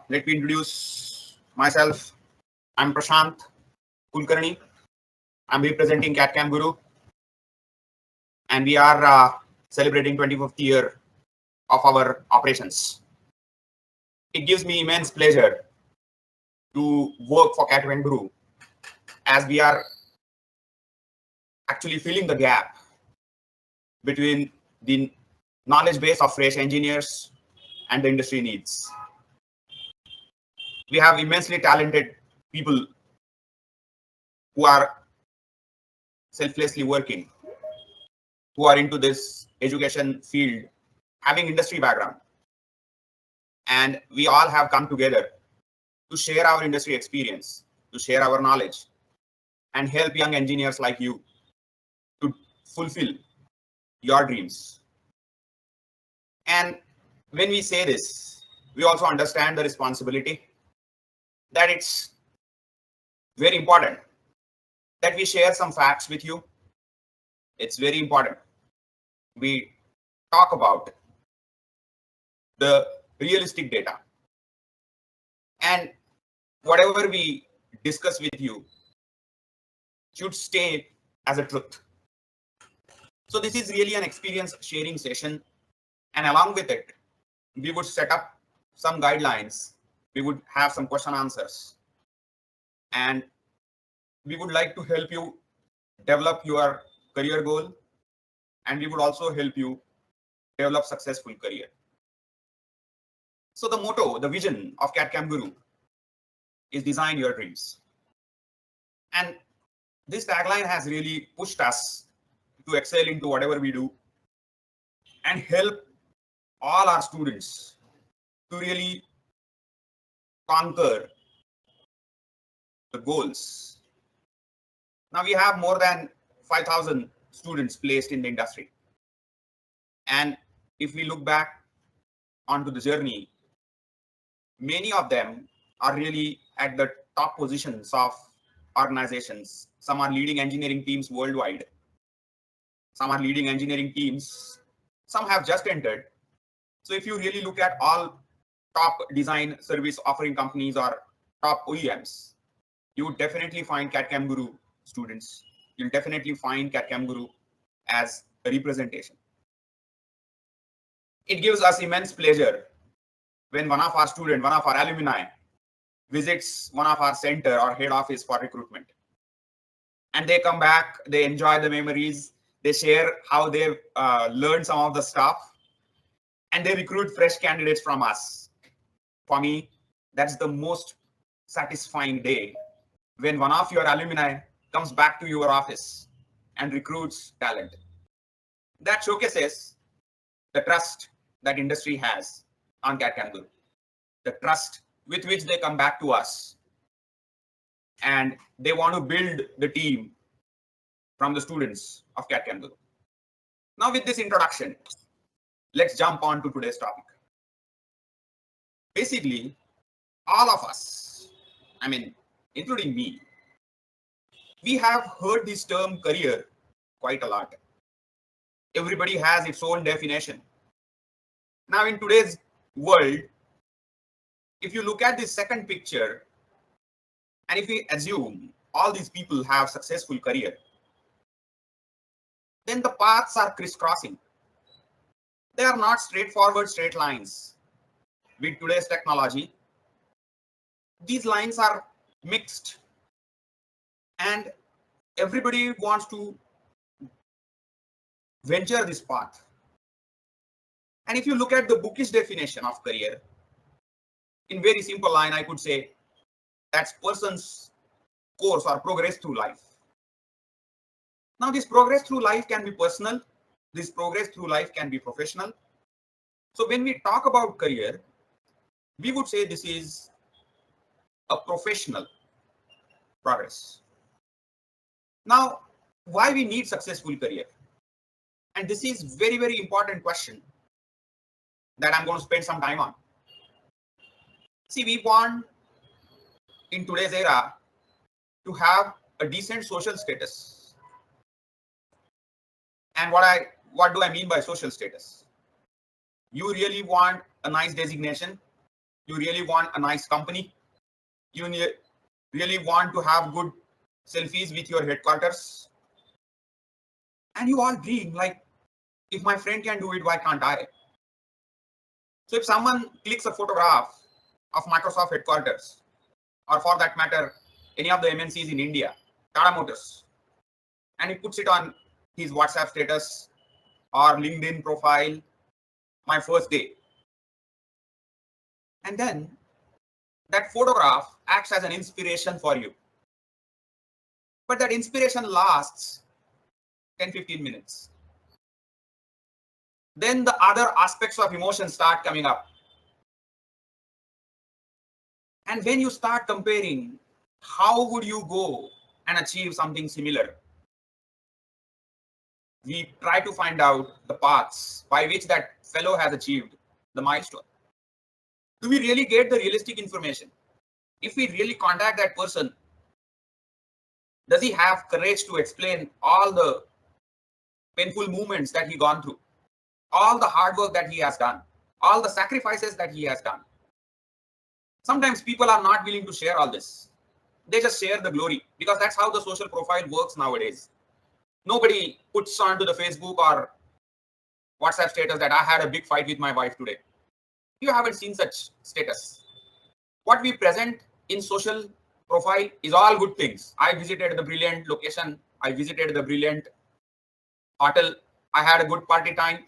let me introduce myself. I'm Prashant Kulkarni. I'm representing CAD/CAM Guru, and we are celebrating 25th year of our operations. It gives me immense pleasure to work for CAD/CAM Guru, as we are actually filling the gap between the knowledge base of fresh engineers and the industry needs. We have immensely talented people who are selflessly working, who are into this education field, having industry background. And we all have come together to share our industry experience, to share our knowledge, and help young engineers like you to fulfill your dreams. And when we say this, we also understand the responsibility that it's very important that we share some facts with you. It's very important we talk about the realistic data, and whatever we discuss with you should stay as a truth. So this is really an experience sharing session, and along with it, we would set up some guidelines. We would have some question answers, and we would like to help you develop your career goal, and we would also help you develop successful career. So the motto, the vision of CAD/CAM Guru is design your dreams. And this tagline has really pushed us to excel into whatever we do and help all our students to really conquer the goals. Now we have more than 5,000 students placed in the industry. And if we look back onto the journey, many of them are really at the top positions of organizations. Some are leading engineering teams worldwide. Some are leading engineering teams. Some have just entered. So if you really look at all top design service offering companies or top OEMs, you would definitely find CAD/CAM Guru students. You'll definitely find CAD/CAM Guru as a representation. It gives us immense pleasure when one of our students, one of our alumni, visits one of our center or head office for recruitment. And they come back, they enjoy the memories, they share how they've learned some of the stuff, and they recruit fresh candidates from us. For me, that's the most satisfying day, when one of your alumni comes back to your office and recruits talent. That showcases the trust that industry has on CAD/CAM Guru, the trust with which they come back to us, and they want to build the team from the students of CAD/CAM Guru. Now with this introduction, let's jump on to today's topic. Basically, all of us, including me, we have heard this term career quite a lot. Everybody has its own definition. Now in today's world, if you look at this second picture, and if we assume all these people have successful career, then the paths are crisscrossing. They are not straightforward straight lines. With today's technology, these lines are mixed, and everybody wants to venture this path. And if you look at the bookish definition of career, in very simple line, I could say that's person's course or progress through life. Now this progress through life can be personal, this progress through life can be professional. So when we talk about career, we would say this is a professional progress. Now, why we need successful career? And this is very, very important question that I'm going to spend some time on. See, we want in today's era to have a decent social status. And what do I mean by social status? You really want a nice designation. You really want a nice company. You really want to have good selfies with your headquarters. And you all dream like, if my friend can do it, why can't I? So if someone clicks a photograph of Microsoft headquarters, or for that matter, any of the MNCs in India, Tata Motors, and he puts it on his WhatsApp status or LinkedIn profile, my first day. And then that photograph acts as an inspiration for you. But that inspiration lasts 10-15 minutes. Then the other aspects of emotion start coming up. And when you start comparing, how would you go and achieve something similar? We try to find out the paths by which that fellow has achieved the milestone. Do we really get the realistic information? If we really contact that person, does he have courage to explain all the painful moments that he gone through, all the hard work that he has done, all the sacrifices that he has done? Sometimes people are not willing to share all this. They just share the glory, because that's how the social profile works nowadays. Nobody puts onto the Facebook or WhatsApp status that I had a big fight with my wife today. You haven't seen such status. What we present in social profile is all good things. I visited the brilliant location. I visited the brilliant hotel. I had a good party time.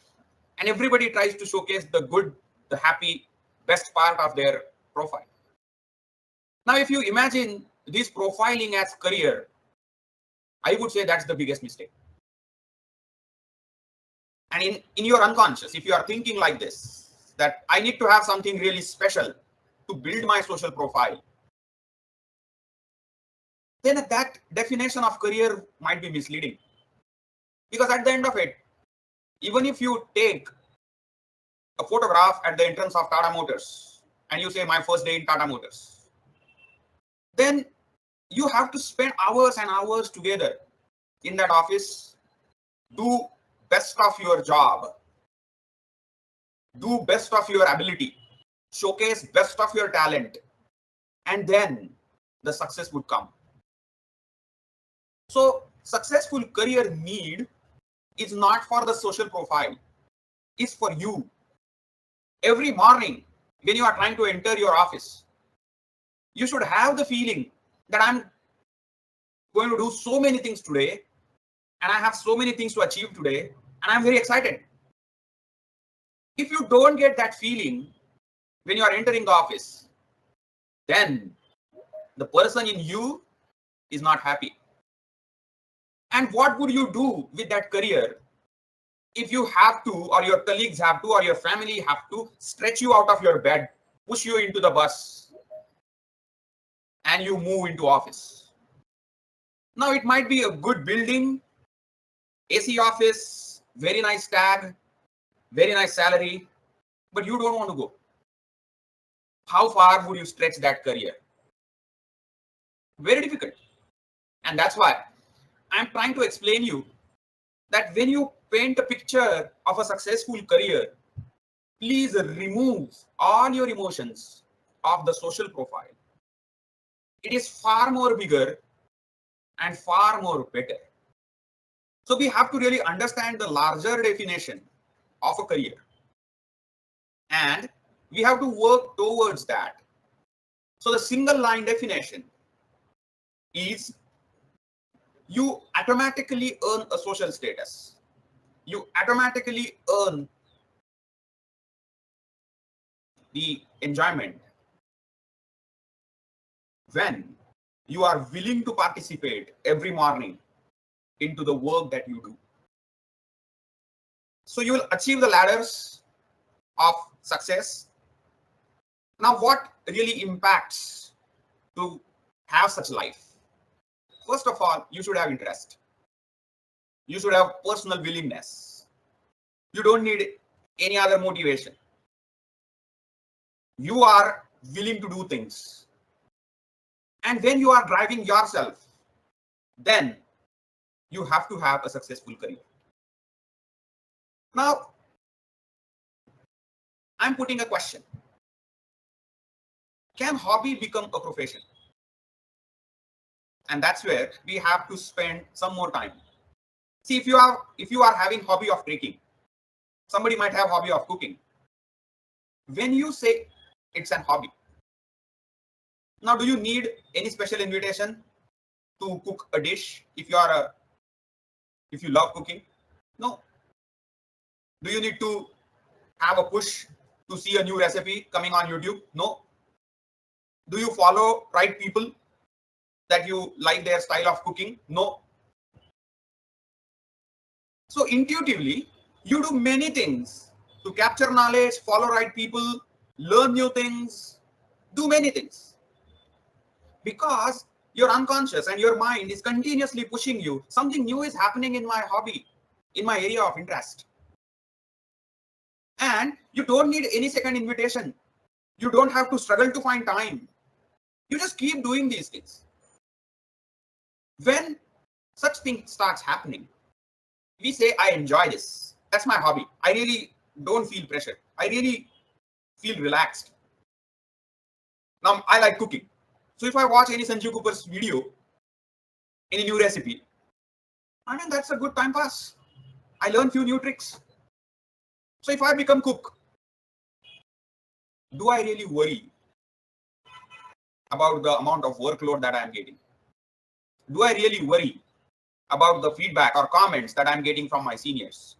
And everybody tries to showcase the good, the happy, best part of their profile. Now, if you imagine this profiling as career, I would say that's the biggest mistake. And in your unconscious, if you are thinking like this, that I need to have something really special to build my social profile, then that definition of career might be misleading. Because at the end of it, even if you take a photograph at the entrance of Tata Motors and you say my first day in Tata Motors, then you have to spend hours and hours together in that office, do best of your job, do best of your ability, showcase best of your talent, and then the success would come. So successful career need is not for the social profile, it's for you. Every morning when you are trying to enter your office, you should have the feeling that I'm going to do so many things today, and I have so many things to achieve today, and I'm very excited. If you don't get that feeling when you are entering the office, then the person in you is not happy. And what would you do with that career if you have to, or your colleagues have to, or your family have to stretch you out of your bed, push you into the bus, and you move into office? Now, it might be a good building, AC office, very nice tag, very nice salary, but you don't want to go. How far would you stretch that career? Very difficult. And that's why I'm trying to explain you that when you paint a picture of a successful career, please remove all your emotions of the social profile. It is far more bigger and far more better. So we have to really understand the larger definition of a career, and we have to work towards that. So the single line definition is you automatically earn a social status. You automatically earn the enjoyment when you are willing to participate every morning into the work that you do. So you will achieve the ladders of success. Now, what really impacts to have such life? First of all, you should have interest. You should have personal willingness. You don't need any other motivation. You are willing to do things. And when you are driving yourself, then you have to have a successful career. Now, I'm putting a question. can hobby become a profession? And that's where we have to spend some more time. See, if you are having hobby of trekking, somebody might have hobby of cooking. When you say it's an hobby, now do you need any special invitation to cook a dish if you love cooking? No. Do you need to have a push to see a new recipe coming on YouTube? No. Do you follow right people that you like their style of cooking? No. So intuitively, you do many things to capture knowledge, follow right people, learn new things, do many things. Because your unconscious and your mind is continuously pushing you. Something new is happening in my hobby, in my area of interest. And you don't need any second invitation. You don't have to struggle to find time. You just keep doing these things. When such thing starts happening, we say, I enjoy this. That's my hobby. I really don't feel pressure. I really feel relaxed. Now, I like cooking. So if I watch any Sanjeev Cooper's video, any new recipe, I mean, that's a good time pass. I learn few new tricks. So if I become cook, do I really worry about the amount of workload that I'm getting? Do I really worry about the feedback or comments that I'm getting from my seniors?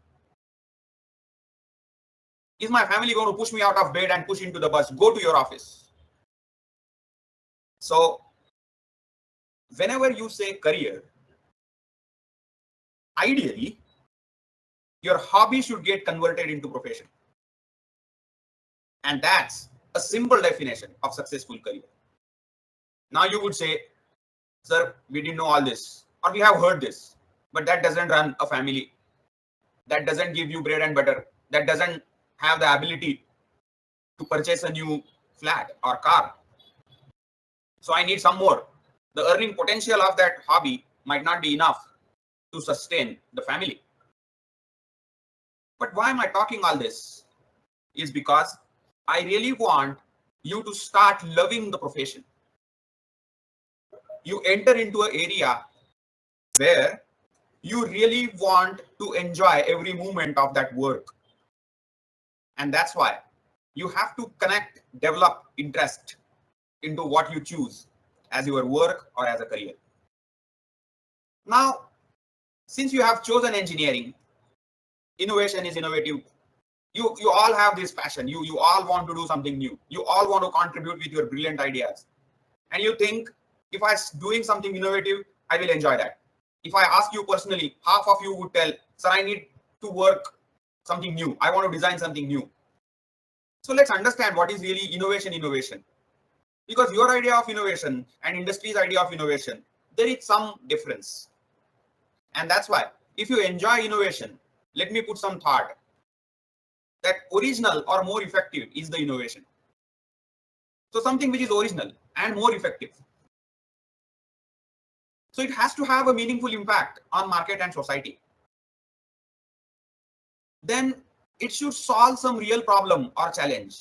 Is my family going to push me out of bed and push into the bus? Go to your office. So whenever you say career, ideally, your hobby should get converted into profession. And that's a simple definition of successful career. Now you would say, sir, we didn't know all this, or we have heard this, but that doesn't run a family. That doesn't give you bread and butter. That doesn't have the ability to purchase a new flat or car. So I need some more. The earning potential of that hobby might not be enough to sustain the family. But why am I talking all this? Is because I really want you to start loving the profession. You enter into an area where you really want to enjoy every moment of that work. And that's why you have to connect, develop interest into what you choose as your work or as a career. Now, since you have chosen engineering, innovation is innovative. You all have this passion. You all want to do something new. You all want to contribute with your brilliant ideas. And you think, if I'm doing something innovative, I will enjoy that. If I ask you personally, half of you would tell, sir, I need to work something new. I want to design something new. So let's understand what is really innovation. Because your idea of innovation and industry's idea of innovation, there is some difference. And that's why, if you enjoy innovation, let me put some thought that original or more effective is the innovation. So something which is original and more effective. So it has to have a meaningful impact on market and society. Then it should solve some real problem or challenge.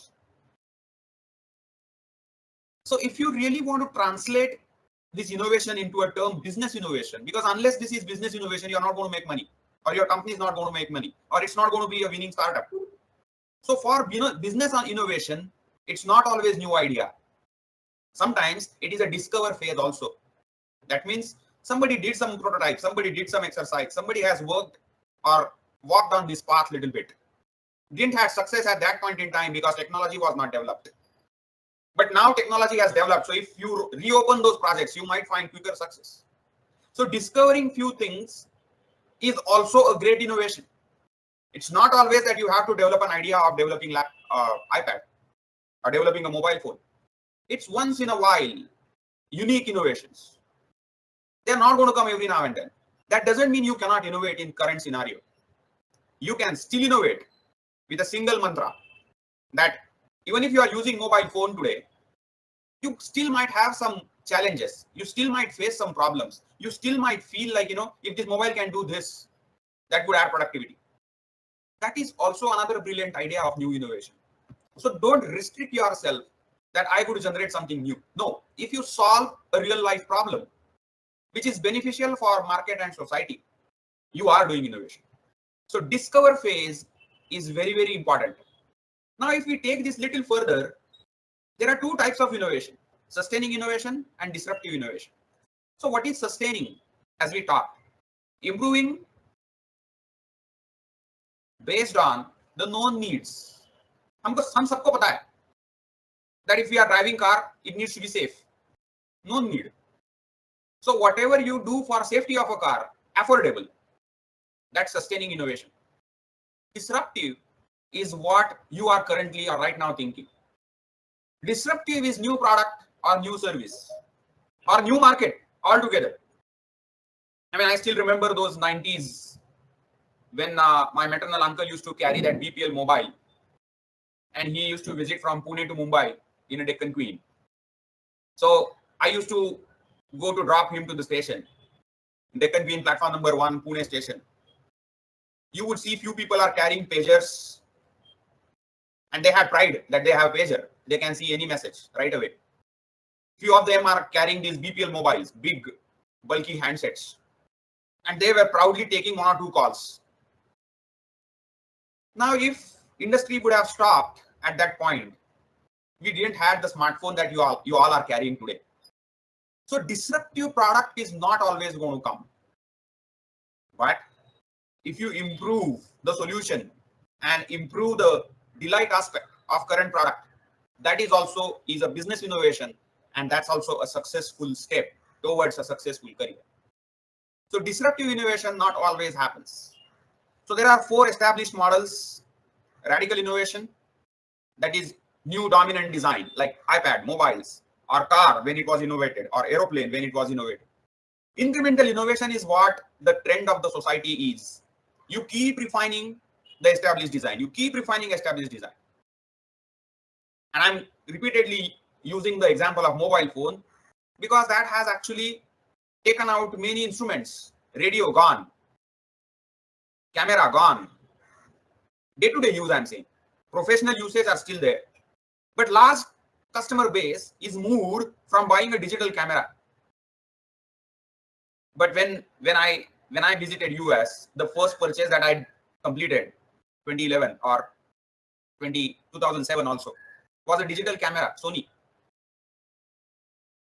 So if you really want to translate this innovation into a term business innovation, because unless this is business innovation, you're not going to make money, or your company is not going to make money, or it's not going to be a winning startup. So for business on innovation, it's not always new idea. Sometimes it is a discover phase also. That means somebody did some prototype, somebody did some exercise, somebody has worked or walked on this path a little bit. Didn't have success at that point in time because technology was not developed. But now technology has developed. So if you reopen those projects, you might find quicker success. So discovering few things is also a great innovation. It's not always that you have to develop an idea of developing iPad or developing a mobile phone. It's once in a while unique innovations. They're not going to come every now and then. That doesn't mean you cannot innovate in current scenario. You can still innovate with a single mantra that even if you are using mobile phone today, you still might have some challenges. You still might face some problems. You still might feel like, if this mobile can do this, that would add productivity. That is also another brilliant idea of new innovation. So don't restrict yourself that I could generate something new. No, if you solve a real life problem, which is beneficial for market and society, you are doing innovation. So discover phase is very, very important. Now, if we take this little further, there are two types of innovation: sustaining innovation and disruptive innovation. So what is sustaining? As we talked, improving based on the known needs. हम सबको पता है that if we are driving car, it needs to be safe. Known need. So whatever you do for safety of a car, affordable, that's sustaining innovation. Disruptive is what you are currently or right now thinking. Disruptive is new product or new service or new market altogether. I mean, I still remember those 90s when my maternal uncle used to carry that BPL mobile, and he used to visit from Pune to Mumbai in a Deccan Queen. So I used to go to drop him to the station, Deccan Queen platform number 1, Pune station. You would see few people are carrying pagers, and they have pride that they have a pager. They can see any message right away. Few of them are carrying these BPL mobiles, big, bulky handsets, and they were proudly taking 1 or 2 calls. Now, if industry would have stopped at that point, we didn't have the smartphone that you all are carrying today. So disruptive product is not always going to come. But if you improve the solution and improve the delight aspect of current product, that is also is a business innovation, and that's also a successful step towards a successful career. So disruptive innovation not always happens. So there are 4 established models: radical innovation, that is new dominant design, like iPad, mobiles, or car when it was innovated, or aeroplane when it was innovated. Incremental innovation is what the trend of the society is. You keep refining the established design. You keep refining established design. And I'm repeatedly using the example of mobile phone because that has actually taken out many instruments. Radio gone, camera gone. Day-to-day use, I'm saying. Professional usage are still there. But large customer base is moved from buying a digital camera. But when I visited US, the first purchase that I completed 2011 or 2007 also was a digital camera, Sony.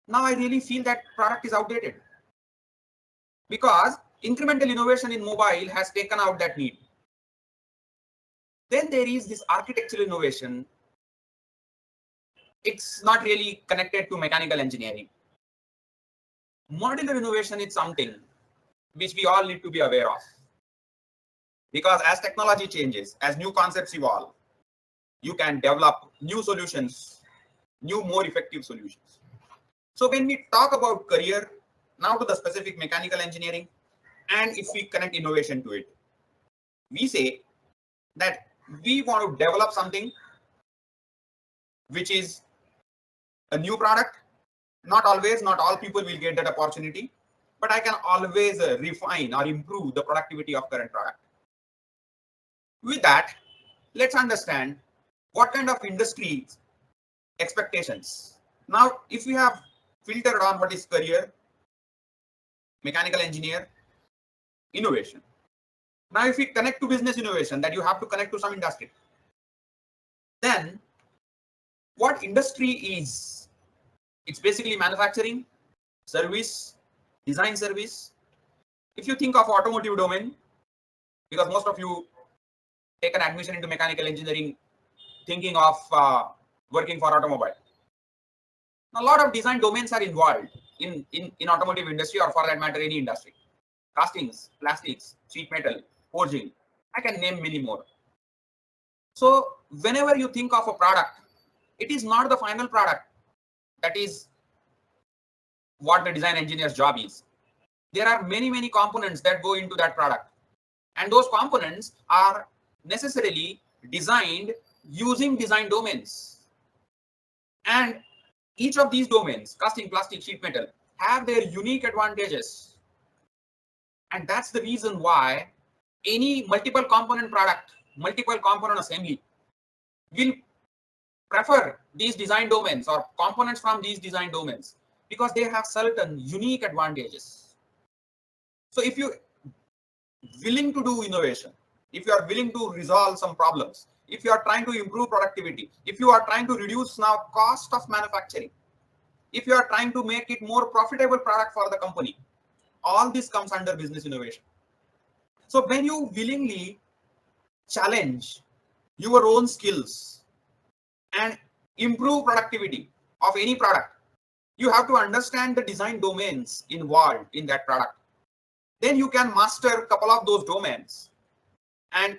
Now I really feel that product is outdated because incremental innovation in mobile has taken out that need. Then there is this architectural innovation. It's not really connected to mechanical engineering. Modular innovation is something which we all need to be aware of. Because as technology changes, as new concepts evolve, you can develop new solutions, new, more effective solutions. So when we talk about career, now to the specific mechanical engineering, and if we connect innovation to it, we say that we want to develop something which is a new product. Not always, not all people will get that opportunity, but I can always refine or improve the productivity of current product. With that, let's understand what kind of industry expectations. Now, if we have filtered on what is career, mechanical engineer, innovation. Now, if we connect to business innovation, that you have to connect to some industry. Then, what industry is? It's basically manufacturing, service, design service. If you think of automotive domain, because most of you take an admission into mechanical engineering thinking of working for automobile. Now, a lot of design domains are involved in automotive industry, or for that matter, any industry. Castings, plastics, sheet metal, forging. I can name many more. So whenever you think of a product, it is not the final product. That is what the design engineer's job is. There are many, many components that go into that product. And those components are necessarily designed using design domains. And each of these domains, casting, plastic, sheet metal, have their unique advantages. And that's the reason why any multiple component product, multiple component assembly will prefer these design domains or components from these design domains because they have certain unique advantages. So if you willing to do innovation, if you are willing to resolve some problems, if you are trying to improve productivity, if you are trying to reduce now cost of manufacturing, if you are trying to make it more profitable product for the company, all this comes under business innovation. So when you willingly challenge your own skills and improve productivity of any product, you have to understand the design domains involved in that product. Then you can master a couple of those domains, and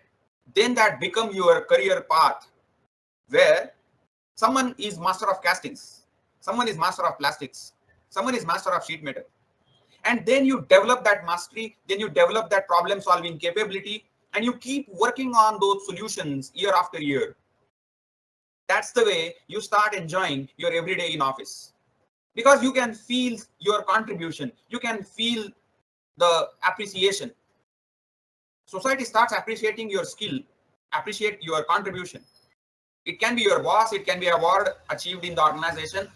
then that become your career path, where someone is master of castings, someone is master of plastics, someone is master of sheet metal. And then you develop that mastery, then you develop that problem solving capability, and you keep working on those solutions year after year. That's the way you start enjoying your everyday in office, because you can feel your contribution, you can feel the appreciation. Society starts appreciating your skill, appreciate your contribution. It can be your boss, it can be an award achieved in the organization.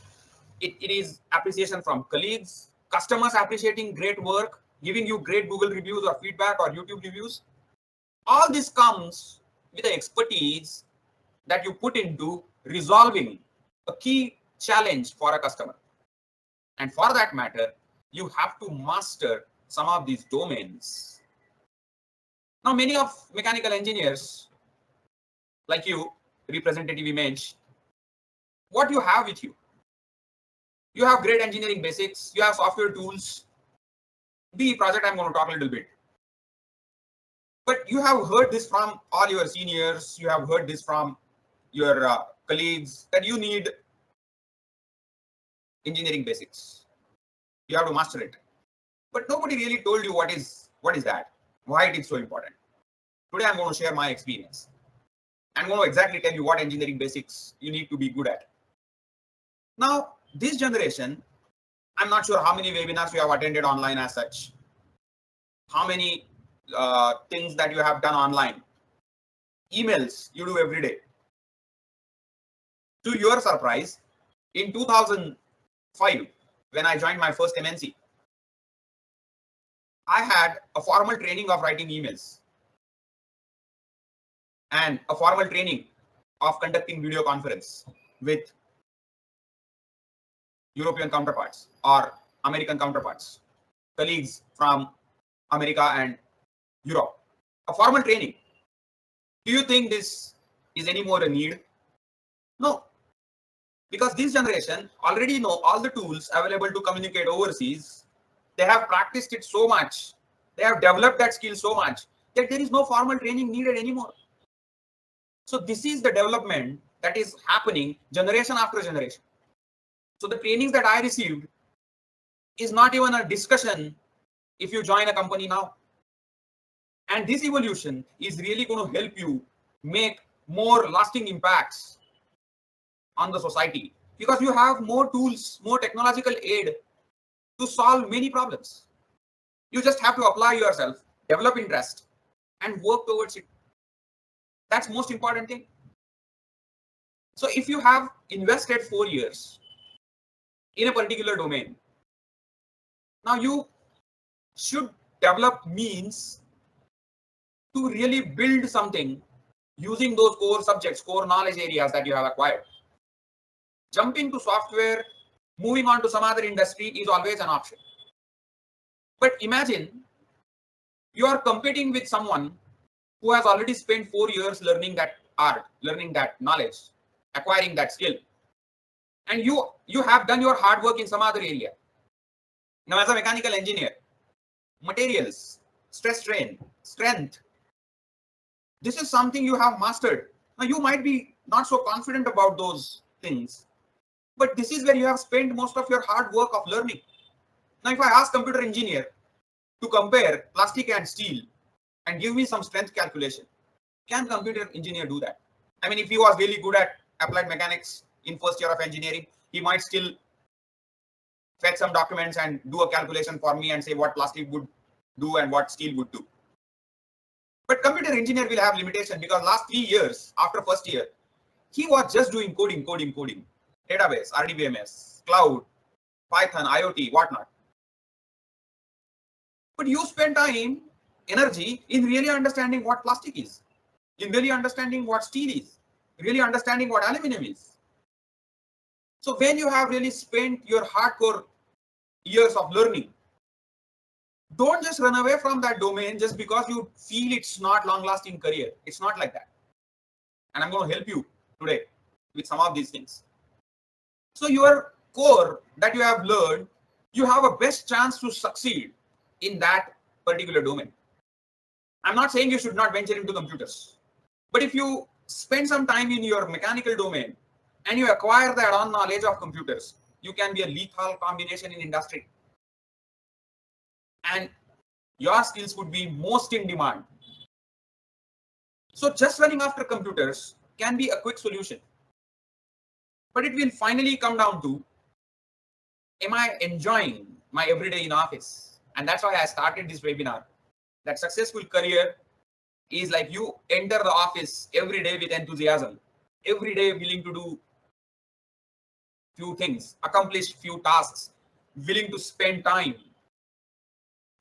It is appreciation from colleagues, customers appreciating great work, giving you great Google reviews or feedback or YouTube reviews. All this comes with the expertise that you put into resolving a key challenge for a customer. And for that matter, you have to master some of these domains. Now, many of mechanical engineers, like you, representative image, what you have with you? You have great engineering basics, you have software tools. The project I'm going to talk a little bit. But you have heard this from all your seniors, you have heard this from your colleagues, that you need engineering basics. You have to master it. But nobody really told you what is that, why it is so important. Today I'm going to share my experience. I'm going to exactly tell you what engineering basics you need to be good at. Now, this generation, I'm not sure how many webinars you have attended online as such, how many things that you have done online, emails you do every day. To your surprise, in 2005, when I joined my first MNC, I had a formal training of writing emails and a formal training of conducting video conference with European counterparts or American counterparts, colleagues from America and Europe. A formal training. Do you think this is any more a need? No. Because this generation already know all the tools available to communicate overseas. They have practiced it so much, they have developed that skill so much that there is no formal training needed anymore. So this is the development that is happening generation after generation. So the trainings that I received is not even a discussion if you join a company now. And this evolution is really going to help you make more lasting impacts on the society, because you have more tools, more technological aid to solve many problems. You just have to apply yourself, develop interest, and work towards it. That's most important thing. So if you have invested 4 years in a particular domain, now you should develop means to really build something using those core subjects, core knowledge areas that you have acquired. Jumping to software, moving on to some other industry is always an option. But imagine you are competing with someone who has already spent 4 years learning that art, learning that knowledge, acquiring that skill. And you have done your hard work in some other area. Now, as a mechanical engineer, materials, stress strain, strength, this is something you have mastered. Now, you might be not so confident about those things, but this is where you have spent most of your hard work of learning. Now, if I ask computer engineer to compare plastic and steel and give me some strength calculation, can computer engineer do that? I mean, if he was really good at applied mechanics in first year of engineering, he might still fetch some documents and do a calculation for me and say what plastic would do and what steel would do. But computer engineer will have limitation, because last 3 years after first year, He was just doing coding, database, RDBMS, cloud, Python, IoT, whatnot. But you spend time, energy in really understanding what plastic is, in really understanding what steel is, really understanding what aluminum is. So when you have really spent your hardcore years of learning, don't just run away from that domain just because you feel it's not long-lasting career. It's not like that. And I'm going to help you today with some of these things. So your core that you have learned, you have a best chance to succeed in that particular domain. I'm not saying you should not venture into computers, but if you spend some time in your mechanical domain and you acquire the add-on knowledge of computers, you can be a lethal combination in industry. And your skills would be most in demand. So just running after computers can be a quick solution. But it will finally come down to, am I enjoying my everyday in office? And that's why I started this webinar. That successful career is like you enter the office every day with enthusiasm, every day willing to do few things, accomplish few tasks, willing to spend time.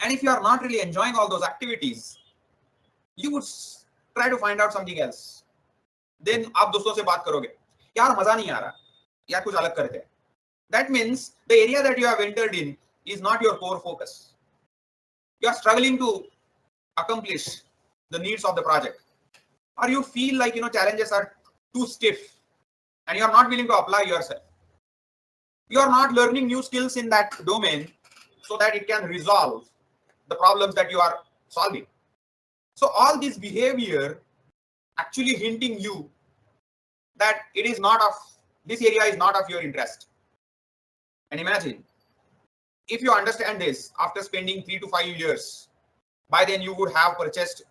And if you are not really enjoying all those activities, you would try to find out something else. Then आप दोस्तों से बात करोगे, यार मजा नहीं आ रहा, या कुछ अलग करते हैं. That means the area that you have entered in is not your core focus. You are struggling to accomplish the needs of the project, or you feel like challenges are too stiff and you are not willing to apply yourself. You are not learning new skills in that domain so that it can resolve the problems that you are solving. So all this behavior actually hinting you that this area is not of your interest. And imagine if you understand this after spending 3 to 5 years, by then you would have purchased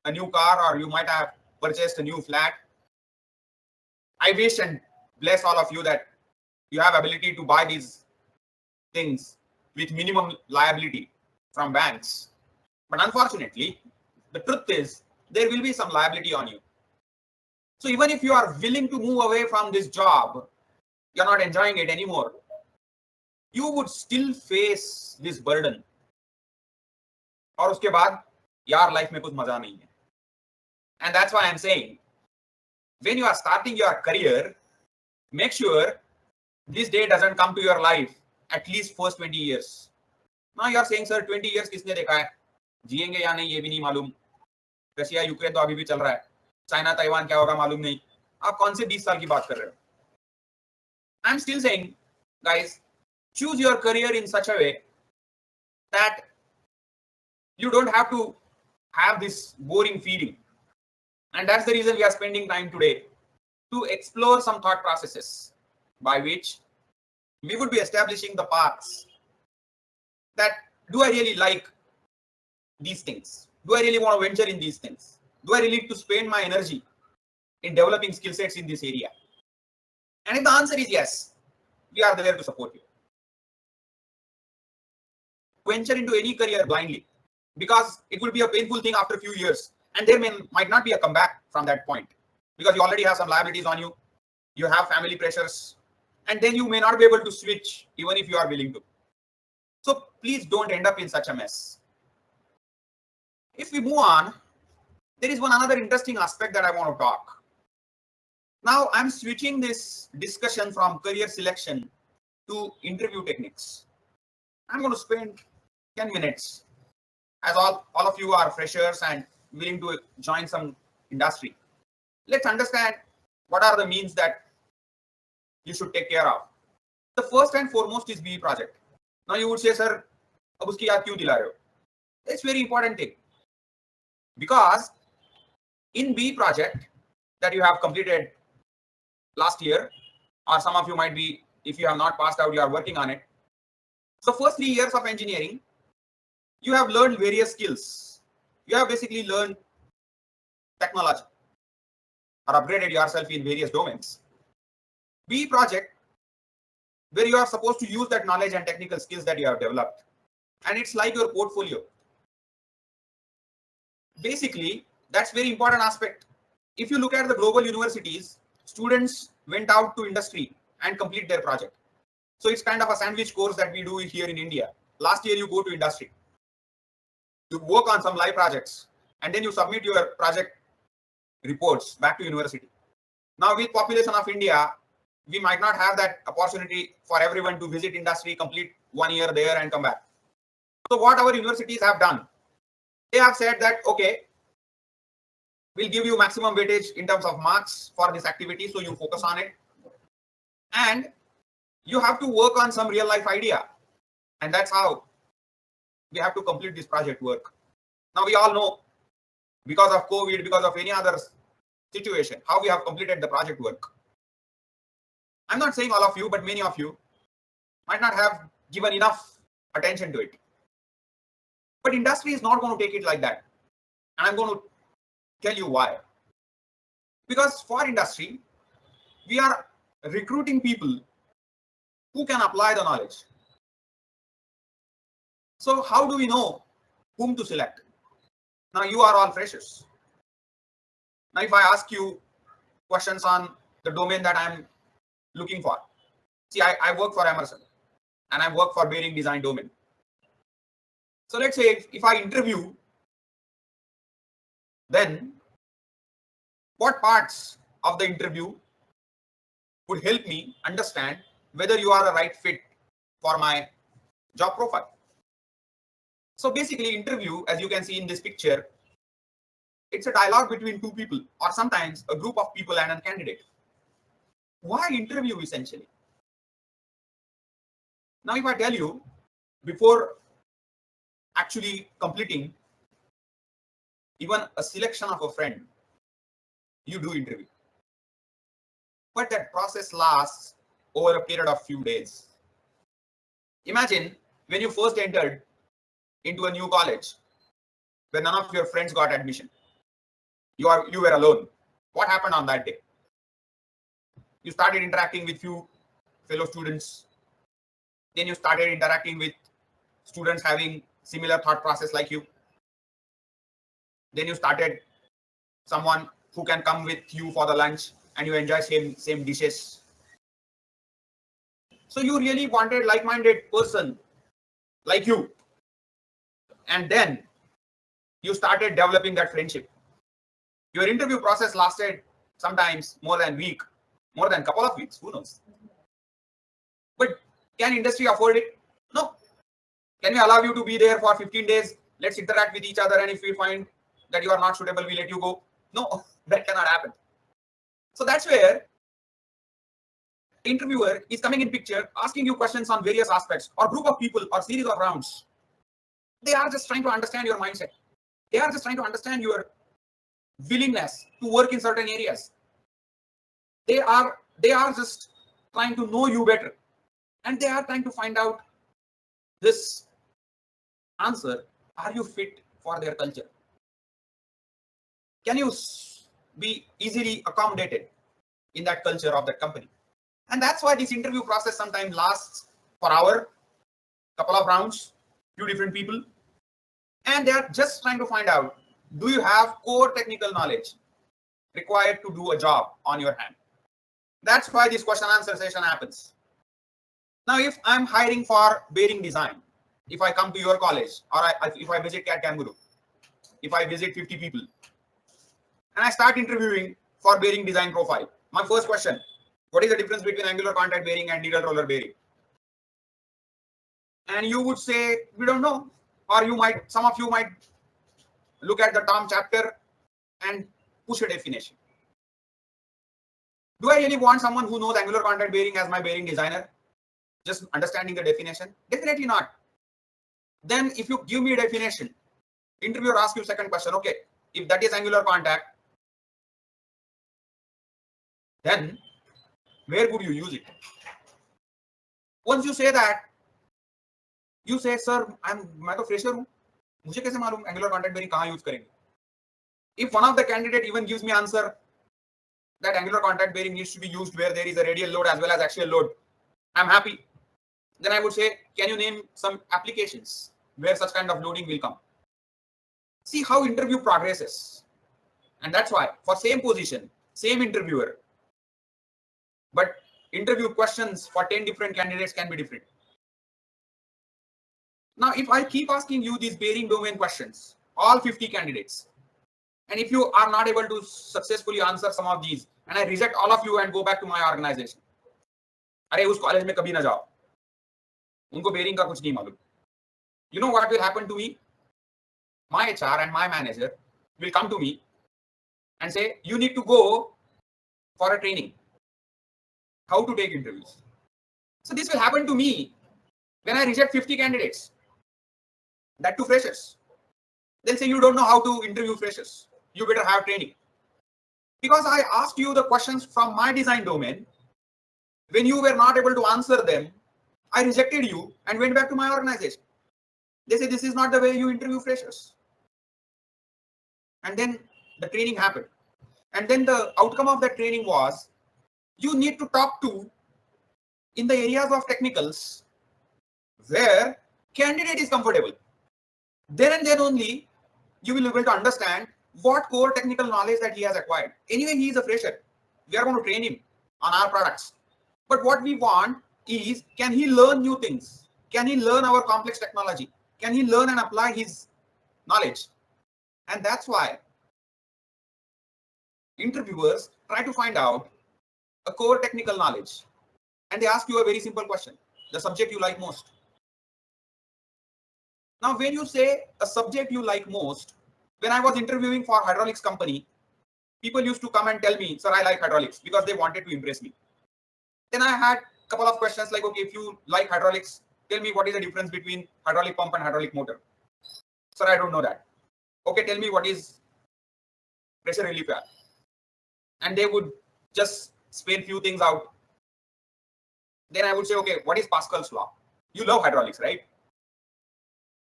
a new car, or you might have purchased a new flat. I wish and bless all of you that you have ability to buy these things with minimum liability from banks. But unfortunately, the truth is there will be some liability on you. So even if you are willing to move away from this job, you're not enjoying it anymore, you would still face this burden. और उसके बाद यार life में कुछ मजा नहीं है. And that's why I'm saying, when you are starting your career, make sure this day doesn't come to your life at least first 20 years. Now you are saying, sir, 20 years किसने देखा है, जिएंगे या नहीं ये भी नहीं मालूम, रशिया यूक्रेन तो अभी भी चल रहा है, चाइना ताइवान क्या होगा मालूम नहीं, आप कौन से 20 साल की बात कर रहे हो? I'm still saying, guys, choose your career in such a way that you don't have to have this boring feeling. And that's the reason we are spending time today to explore some thought processes by which we would be establishing the paths that, do I really like these things? Do I really want to venture in these things? Do I really need to spend my energy in developing skill sets in this area? And if the answer is yes, we are there to support you. Venture into any career blindly, because it will be a painful thing after a few years, and there might not be a comeback from that point, because you already have some liabilities on you, you have family pressures, and then you may not be able to switch even if you are willing to. So please don't end up in such a mess. If we move on, there is one another interesting aspect that I want to talk. Now I'm switching this discussion from career selection to interview techniques. I'm going to spend 10 minutes, as all of you are freshers and willing to join some industry. Let's understand what are the means that you should take care of. The first and foremost is BE project. Now you would say, sir, ab uski yaad kyun dila rahe ho? It's very important thing, because in BE project that you have completed last year, or some of you might be, if you have not passed out, you are working on it. So first 3 years of engineering, you have learned various skills. You have basically learned technology or upgraded yourself in various domains. BE project, where you are supposed to use that knowledge and technical skills that you have developed. And it's like your portfolio. Basically, that's very important aspect. If you look at the global universities, students went out to industry and complete their project. So it's kind of a sandwich course that we do here in India. Last year you go to industry, you work on some live projects, and then you submit your project reports back to university. Now with population of India, we might not have that opportunity for everyone to visit industry, complete 1 year there and come back. So what our universities have done, they have said that, okay, we'll give you maximum weightage in terms of marks for this activity, so you focus on it. And you have to work on some real life idea. And that's how we have to complete this project work. Now we all know, because of COVID, because of any other situation, how we have completed the project work. I'm not saying all of you, but many of you might not have given enough attention to it. But industry is not going to take it like that. And I'm going to tell you why. Because for industry, we are recruiting people who can apply the knowledge. So how do we know whom to select? Now you are all freshers. Now if I ask you questions on the domain that I'm looking for. See, I work for Emerson and I work for bearing design domain. So let's say if I interview, then what parts of the interview would help me understand whether you are a right fit for my job profile? So basically interview, as you can see in this picture, it's a dialogue between two people or sometimes a group of people and a candidate. Why interview essentially? Now if I tell you, before actually completing even a selection of a friend, you do interview. But that process lasts over a period of few days. Imagine when you first entered into a new college, where none of your friends got admission. You were alone. What happened on that day? You started interacting with few fellow students. Then you started interacting with students having similar thought process like you. Then you started someone who can come with you for the lunch and you enjoy same dishes. So you really wanted like-minded person like you. And then you started developing that friendship. Your interview process lasted sometimes more than a week, more than a couple of weeks, who knows? But can industry afford it? No. Can we allow you to be there for 15 days? Let's interact with each other, and if we find that you are not suitable, we let you go. No, that cannot happen. So that's where interviewer is coming in picture, asking you questions on various aspects or group of people or series of rounds. They are just trying to understand your mindset. They are just trying to understand your willingness to work in certain areas. They are just trying to know you better. And they are trying to find out this answer. Are you fit for their culture? Can you be easily accommodated in that culture of that company? And that's why this interview process sometimes lasts for an hour, couple of rounds, few different people. And they are just trying to find out, do you have core technical knowledge required to do a job on your hand? That's why this question answer session happens. Now, if I'm hiring for bearing design, if I come to your college or if I visit CAD Kangaroo, if I visit 50 people and I start interviewing for bearing design profile, my first question, what is the difference between angular contact bearing and needle roller bearing? And you would say, we don't know. Or some of you might look at the term chapter and push a definition. Do I really want someone who knows angular contact bearing as my bearing designer? Just understanding the definition? Definitely not. Then if you give me a definition, interviewer asks you second question, okay, if that is angular contact, then where would you use it? Once you say that, you say, sir, मैं तो fresher हूँ, मुझे कैसे मालूम angular contact bearing कहाँ use करेंगे? If one of the candidate even gives me answer that angular contact bearing needs to be used where there is a radial load as well as axial load, I'm happy. Then I would say, can you name some applications where such kind of loading will come? See how interview progresses. And that's why for same position, same interviewer, but interview questions for 10 different candidates can be different. Now, if I keep asking you these bearing domain questions, all 50 candidates, and if you are not able to successfully answer some of these, and I reject all of you and go back to my organization, अरे उस college में कभी ना जाओ, उनको bearing का कुछ नहीं मालूम. You know what will happen to me? My HR and my manager will come to me and say, you need to go for a training, how to take interviews. So this will happen to me when I reject 50 candidates, that to freshers. They'll say, you don't know how to interview freshers. You better have training. Because I asked you the questions from my design domain. When you were not able to answer them, I rejected you and went back to my organization. They say, this is not the way you interview freshers. And then the training happened. And then the outcome of that training was, you need to talk to in the areas of technicals where candidate is comfortable. Then and then only you will be able to understand what core technical knowledge that he has acquired. Anyway, he is a fresher. We are going to train him on our products. But what we want is, can he learn new things? Can he learn our complex technology? Can he learn and apply his knowledge? And that's why interviewers try to find out a core technical knowledge. And they ask you a very simple question, the subject you like most. Now, when you say a subject you like most, when I was interviewing for hydraulics company, people used to come and tell me, sir, I like hydraulics, because they wanted to impress me. Then I had a couple of questions like, okay, if you like hydraulics, tell me what is the difference between hydraulic pump and hydraulic motor. Sir, I don't know that. Okay, tell me what is pressure relief valve. And they would just spell few things out. Then I would say, okay, what is Pascal's law? You love hydraulics, right?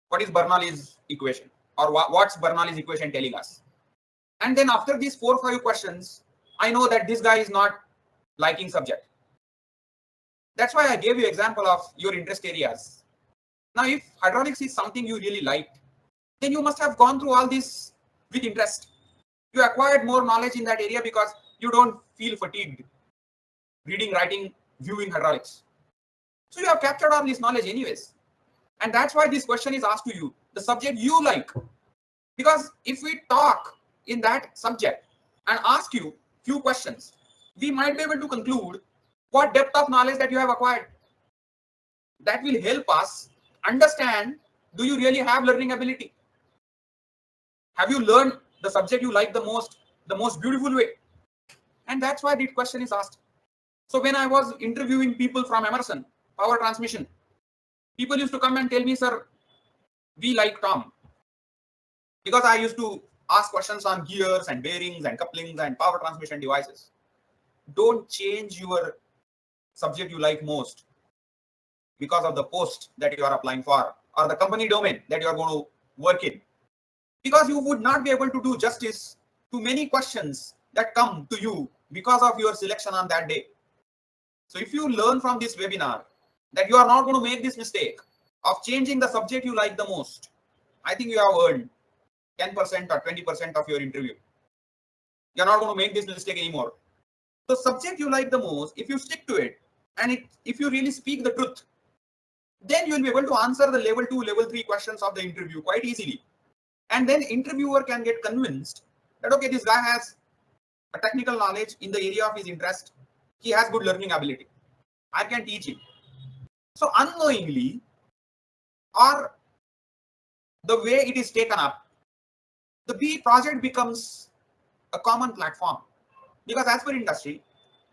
What is Bernoulli's equation? Or what's Bernoulli's equation telling us? And then after these 4 or 5 questions, I know that this guy is not liking subject. That's why I gave you example of your interest areas. Now, if hydraulics is something you really liked, then you must have gone through all this with interest. You acquired more knowledge in that area because you don't feel fatigued reading, writing, viewing hydraulics. So you have captured all this knowledge anyways. And that's why this question is asked to you, the subject you like. Because if we talk in that subject and ask you few questions, we might be able to conclude what depth of knowledge that you have acquired. That will help us understand, do you really have learning ability? Have you learned the subject you like the most beautiful way? And that's why this question is asked. So when I was interviewing people from Emerson, power transmission, people used to come and tell me, sir, we like Tom. Because I used to ask questions on gears and bearings and couplings and power transmission devices. Don't change your subject you like most because of the post that you are applying for or the company domain that you are going to work in. Because you would not be able to do justice to many questions that come to you because of your selection on that day. So if you learn from this webinar that you are not going to make this mistake of changing the subject you like the most, I think you have earned 10% or 20% of your interview. You're not going to make this mistake anymore. The subject you like the most, if you stick to it, and if you really speak the truth, then you will be able to answer the level 2, level 3 questions of the interview quite easily. And then interviewer can get convinced that, okay, this guy has a technical knowledge in the area of his interest. He has good learning ability. I can teach him. So unknowingly, or the way it is taken up, the B project becomes a common platform. Because as per industry,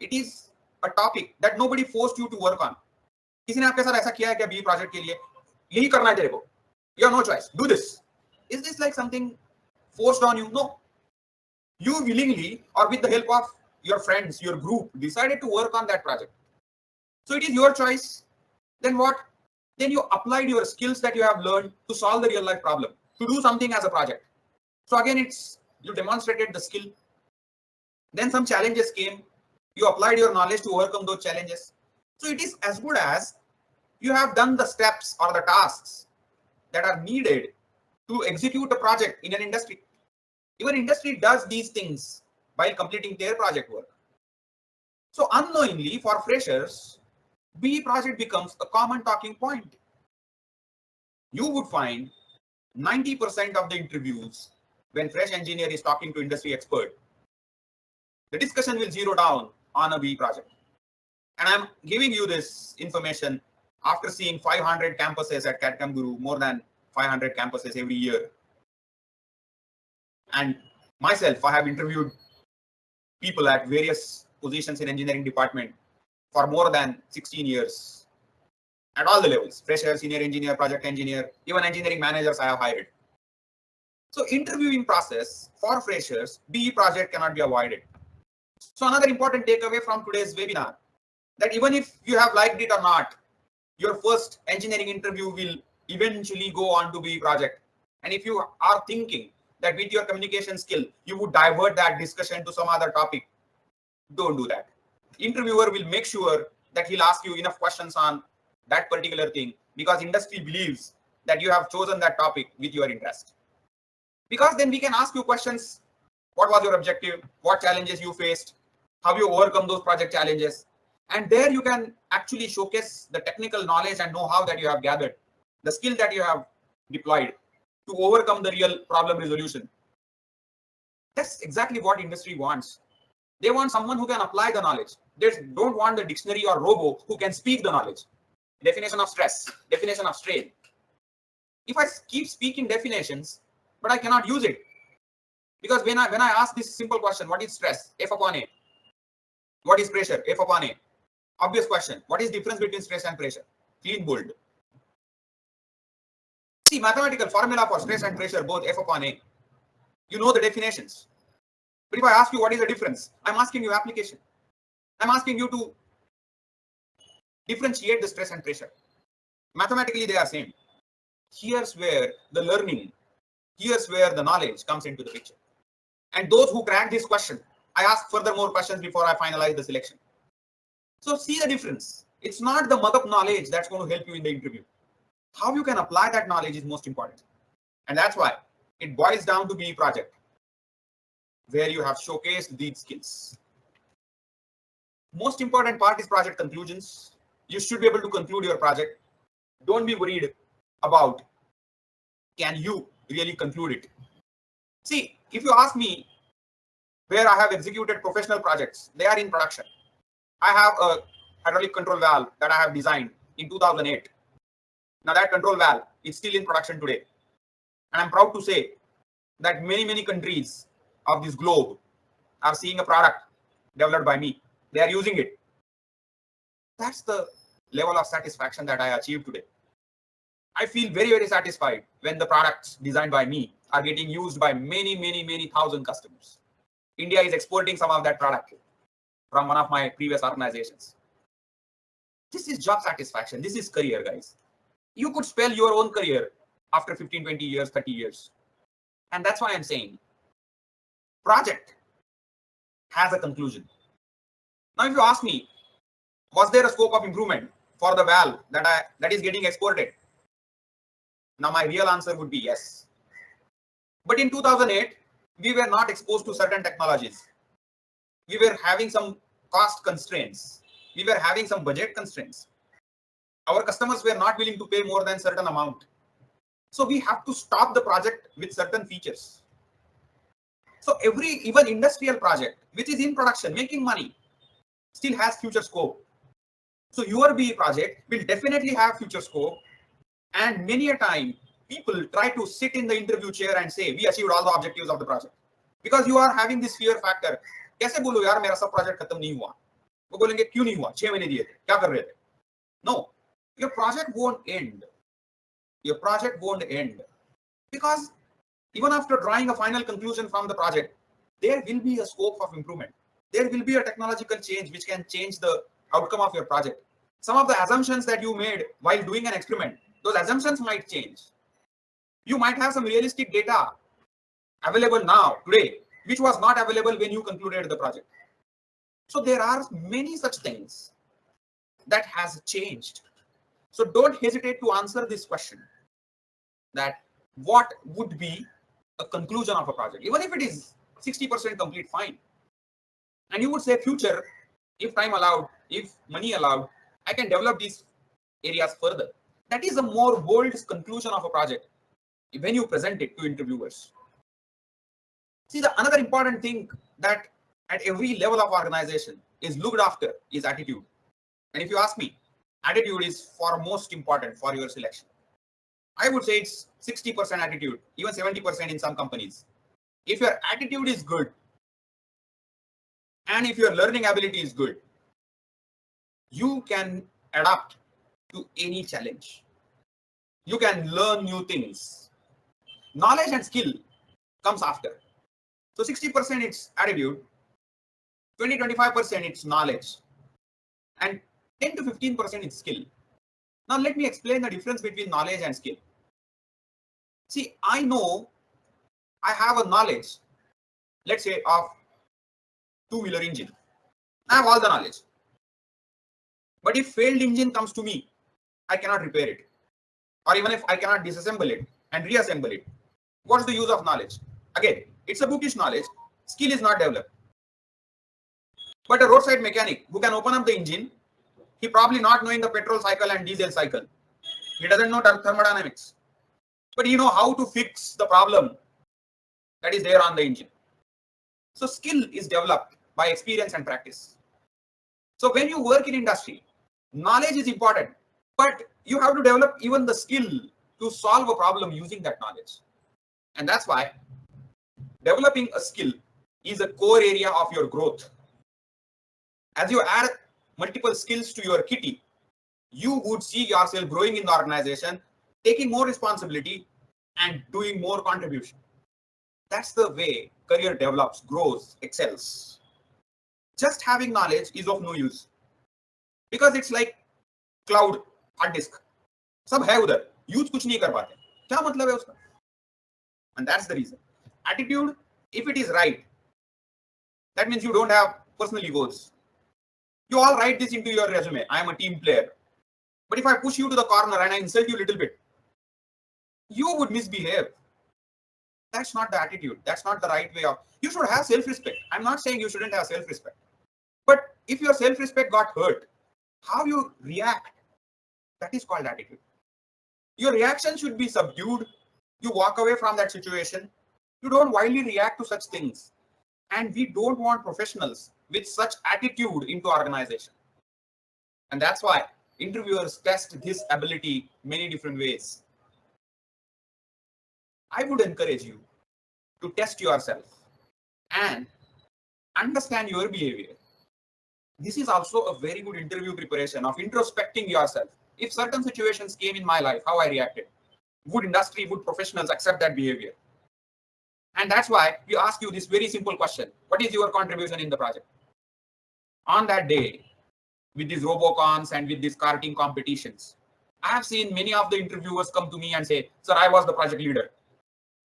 it is a topic that nobody forced you to work on. किसी ने आपके साथ ऐसा किया है क्या B project के लिए? यही करना है तेरे को. You have no choice. Do this. Is this like something forced on you? No. You willingly or with the help of your friends, your group, decided to work on that project. So it is your choice. Then what? Then you applied your skills that you have learned to solve the real life problem, to do something as a project. So again, you demonstrated the skill. Then some challenges came. You applied your knowledge to overcome those challenges. So it is as good as you have done the steps or the tasks that are needed to execute a project in an industry. Even industry does these things while completing their project work. So unknowingly for freshers, BE project becomes a common talking point. You would find 90% of the interviews when fresh engineer is talking to industry expert, the discussion will zero down on a BE project. And I'm giving you this information after seeing 500 campuses at CAD/CAM Guru, more than 500 campuses every year. And myself, I have interviewed people at various positions in engineering department for more than 16 years at all the levels, fresher, senior engineer, project engineer, even engineering managers I have hired. So interviewing process for freshers, BE project cannot be avoided. So another important takeaway from today's webinar, that even if you have liked it or not, your first engineering interview will eventually go on to BE project. And if you are thinking that with your communication skill, you would divert that discussion to some other topic, don't do that. Interviewer will make sure that he'll ask you enough questions on that particular thing, because industry believes that you have chosen that topic with your interest. Because then we can ask you questions. What was your objective? What challenges you faced? How you overcome those project challenges? And there you can actually showcase the technical knowledge and know-how that you have gathered, the skill that you have deployed to overcome the real problem resolution. That's exactly what industry wants. They want someone who can apply the knowledge. They don't want the dictionary or robo who can speak the knowledge. Definition of stress, definition of strain. If I keep speaking definitions, but I cannot use it, because when I ask this simple question, what is stress? F upon A. What is pressure? F upon A. Obvious question. What is the difference between stress and pressure? Clean bold. See, mathematical formula for stress and pressure, both F upon A. You know the definitions. But if I ask you what is the difference, I'm asking you application. I'm asking you to differentiate the stress and pressure. Mathematically, they are same. Here's where the learning, here's where the knowledge comes into the picture. And those who crack this question, I ask further more questions before I finalize the selection. So see the difference. It's not the mug-up knowledge that's going to help you in the interview. How you can apply that knowledge is most important. And that's why it boils down to BE project, where you have showcased these skills. Most important part is project conclusions. You should be able to conclude your project. Don't be worried about can you really conclude it. See, if you ask me where I have executed professional projects, they are in production. I have a hydraulic control valve that I have designed in 2008. Now that control valve is still in production today. And I'm proud to say that many countries of this globe are seeing a product developed by me. They are using it. That's the level of satisfaction that I achieved today. I feel very satisfied when the products designed by me are getting used by many thousand customers. India is exporting some of that product from one of my previous organizations. This is job satisfaction. This is career, guys. You could spell your own career after 15, 20 years, 30 years. And that's why I'm saying project has a conclusion. Now, if you ask me, was there a scope of improvement for the valve that is getting exported? Now, my real answer would be yes. But in 2008, we were not exposed to certain technologies. We were having some cost constraints. We were having some budget constraints. Our customers were not willing to pay more than certain amount. So we have to stop the project with certain features. So even industrial project, which is in production, making money, still has future scope. So your BE project will definitely have future scope. And many a time, people try to sit in the interview chair and say, we achieved all the objectives of the project. Because you are having this fear factor. कैसे बोलो यार मेरा सब project खत्म नहीं हुआ? वो बोलेंगे क्यों नहीं हुआ? 6 महीने दिए थे, क्या कर रहे थे? No, your project won't end. Your project won't end. Because even after drawing a final conclusion from the project, there will be a scope of improvement. There will be a technological change which can change the outcome of your project. Some of the assumptions that you made while doing an experiment, those assumptions might change. You might have some realistic data available now, today, which was not available when you concluded the project. So there are many such things that has changed. So don't hesitate to answer this question, that what would be a conclusion of a project, even if it is 60% complete, fine. And you would say future, if time allowed, if money allowed, I can develop these areas further. That is a more bold conclusion of a project when you present it to interviewers. See, the another important thing that at every level of organization is looked after is attitude. And if you ask me, attitude is far most important for your selection. I would say it's 60% attitude, even 70% in some companies. If your attitude is good and if your learning ability is good, you can adapt to any challenge. You can learn new things. Knowledge and skill comes after. So 60% it's attitude, 20-25% it's knowledge, and 10 to 15% it's skill. Now let me explain the difference between knowledge and skill. See, I know I have a knowledge, let's say, of two-wheeler engine. I have all the knowledge. But if failed engine comes to me, I cannot repair it. Or even if I cannot disassemble it and reassemble it, what's the use of knowledge? Again, it's a bookish knowledge. Skill is not developed. But a roadside mechanic who can open up the engine, he probably not knowing the petrol cycle and diesel cycle. He doesn't know thermodynamics. But he know how to fix the problem that is there on the engine. So skill is developed by experience and practice. So when you work in industry, knowledge is important, but you have to develop even the skill to solve a problem using that knowledge. And that's why developing a skill is a core area of your growth. As you add multiple skills to your kitty, you would see yourself growing in the organization, taking more responsibility and doing more contribution. That's the way career develops, grows, excels. Just having knowledge is of no use because it's like cloud hard disk. सब है उधर, use कुछ नहीं कर पाते. क्या मतलब है उसका? And that's the reason. Attitude, if it is right, that means you don't have personal egos. You all write this into your resume. I am a team player. But if I push you to the corner and I insult you a little bit, you would misbehave. That's not the attitude. That's not the right way of. You should have self-respect. I'm not saying you shouldn't have self-respect. But if your self-respect got hurt, how you react, that is called attitude. Your reaction should be subdued. You walk away from that situation. You don't wildly react to such things. And we don't want professionals with such attitude into organization. And that's why interviewers test this ability many different ways. I would encourage you to test yourself and understand your behavior. This is also a very good interview preparation of introspecting yourself. If certain situations came in my life, how I reacted. Would industry, would professionals accept that behavior? And that's why we ask you this very simple question. What is your contribution in the project? On that day, with these robocons and with these karting competitions, I have seen many of the interviewers come to me and say, sir, I was the project leader.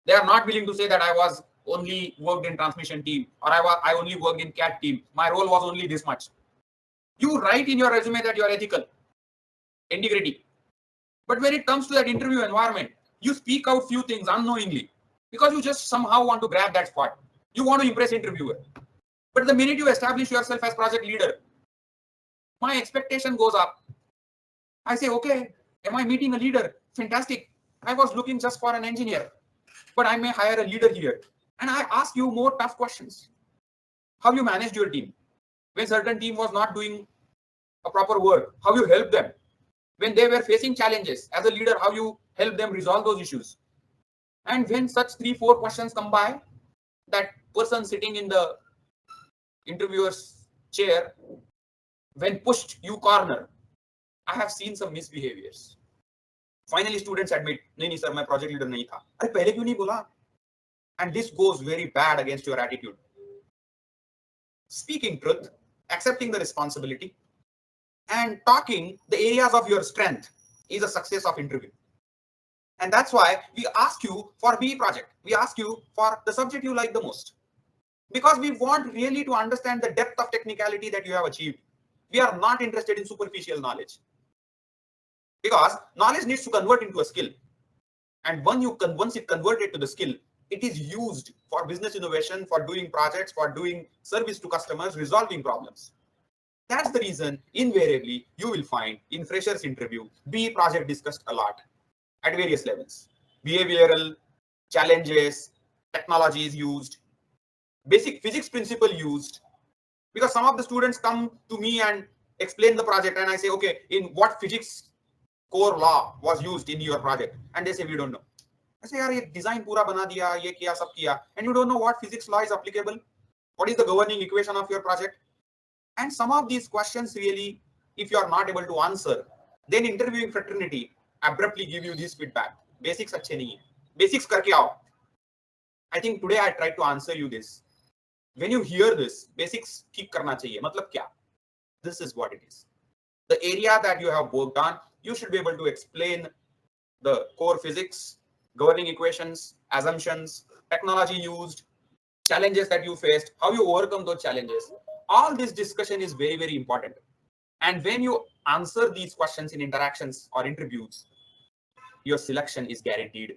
They are not willing to say that I was only worked in transmission team or I only worked in CAT team. My role was only this much. You write in your resume that you are ethical, integrity. But when it comes to that interview environment, you speak out few things unknowingly because you just somehow want to grab that spot. You want to impress interviewer. But the minute you establish yourself as project leader, my expectation goes up. I say, okay, am I meeting a leader? Fantastic. I was looking just for an engineer, but I may hire a leader here. And I ask you more tough questions. How you managed your team? When certain team was not doing a proper work, how you helped them? When they were facing challenges as a leader, how you help them resolve those issues? And when such 3-4 questions come by, that person sitting in the interviewer's chair, when pushed, you corner. I have seen some misbehaviors. Finally, students admit, "नहीं sir, मैं project leader नहीं था." अरे पहले क्यों नहीं बोला? And this goes very bad against your attitude. Speaking truth, accepting the responsibility, and talking the areas of your strength is a success of interview. And that's why we ask you for B project. We ask you for the subject you like the most. Because we want really to understand the depth of technicality that you have achieved. We are not interested in superficial knowledge. Because knowledge needs to convert into a skill. And once it converted to the skill, it is used for business innovation, for doing projects, for doing service to customers, resolving problems. That's the reason invariably you will find in freshers interview, BE project discussed a lot at various levels. Behavioral challenges, technologies used, basic physics principle used, because some of the students come to me and explain the project and I say, okay, in what physics core law was used in your project? And they say, we don't know. I say, yaar, ye design pura bana diya, ye kiya, sab kiya, and you don't know what physics law is applicable? What is the governing equation of your project? And some of these questions really, if you are not able to answer, then interviewing fraternity abruptly give you this feedback. Basics अच्छे नहीं है. Basics करके आओ. I think today I tried to answer you this. When you hear this, basics ठीक करना चाहिए. मतलब क्या? This is what it is. The area that you have worked on, you should be able to explain the core physics, governing equations, assumptions, technology used, challenges that you faced, how you overcome those challenges. All this discussion is very, very important. And when you answer these questions in interactions or interviews, your selection is guaranteed.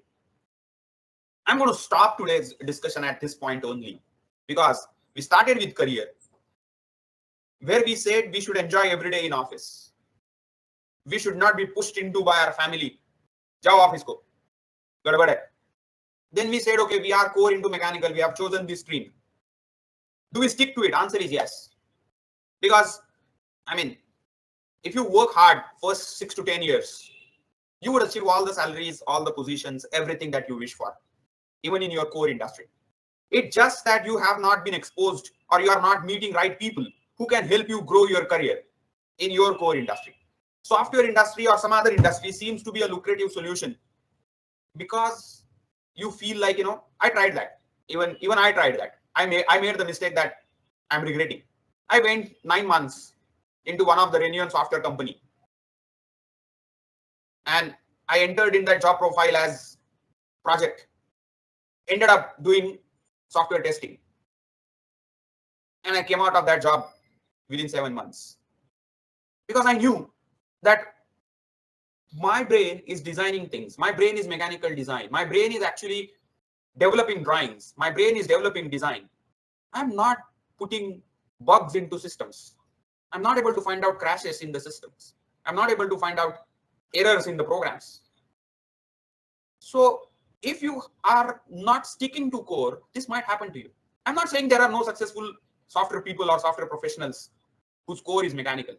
I'm going to stop today's discussion at this point only, because we started with career, where we said we should enjoy every day in office. We should not be pushed into by our family. Jao office ko. Gadbad hai. Then we said, okay, we are core into mechanical. We have chosen this stream. Do we stick to it? Answer is yes. Because, I mean, if you work hard first 6 to 10 years, you would achieve all the salaries, all the positions, everything that you wish for, even in your core industry. It's just that you have not been exposed or you are not meeting right people who can help you grow your career in your core industry. Software industry or some other industry seems to be a lucrative solution because you feel like, I tried that. Even I tried that. I made the mistake that I'm regretting. I went 9 months into one of the renowned software company, and I entered in that job profile as project, ended up doing software testing, and I came out of that job within 7 months because I knew that my brain is designing things. My brain is mechanical design. My brain is actually developing drawings. My brain is developing design. I'm not putting bugs into systems. I'm not able to find out crashes in the systems. I'm not able to find out errors in the programs. So if you are not sticking to core, this might happen to you. I'm not saying there are no successful software people or software professionals whose core is mechanical,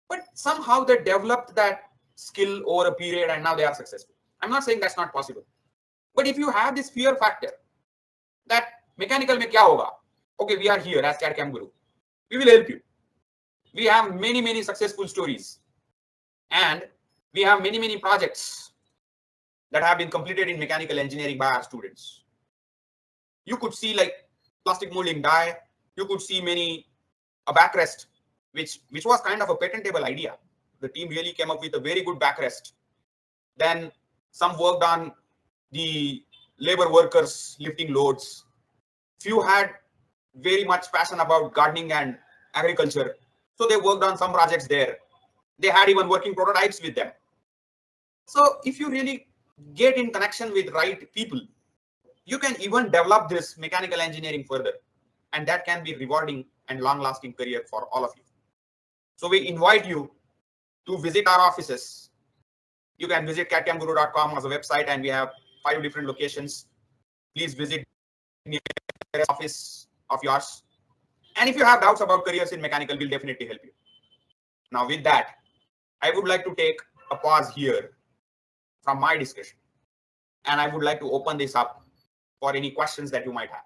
but somehow they developed that skill over a period and now they are successful. I'm not saying that's not possible. But if you have this fear factor that mechanical mein kya hoga? Okay, we are here as CAD CAM Guru. We will help you. We have many, many successful stories. And we have many, many projects that have been completed in mechanical engineering by our students. You could see like plastic molding die. You could see a backrest, which was kind of a patentable idea. The team really came up with a very good backrest. Then some worked on the labor workers lifting loads. Few had very much passion about gardening and agriculture, so they worked on some projects there. They had even working prototypes with them. So if you really get in connection with right people, you can even develop this mechanical engineering further, and that can be rewarding and long-lasting career for all of you. So we invite you to visit our offices. You can visit cadcamguru.com as a website, and we have 5 different locations. Please visit the office of yours. And if you have doubts about careers in mechanical, we'll definitely help you. Now with that, I would like to take a pause here from my discussion, and I would like to open this up for any questions that you might have.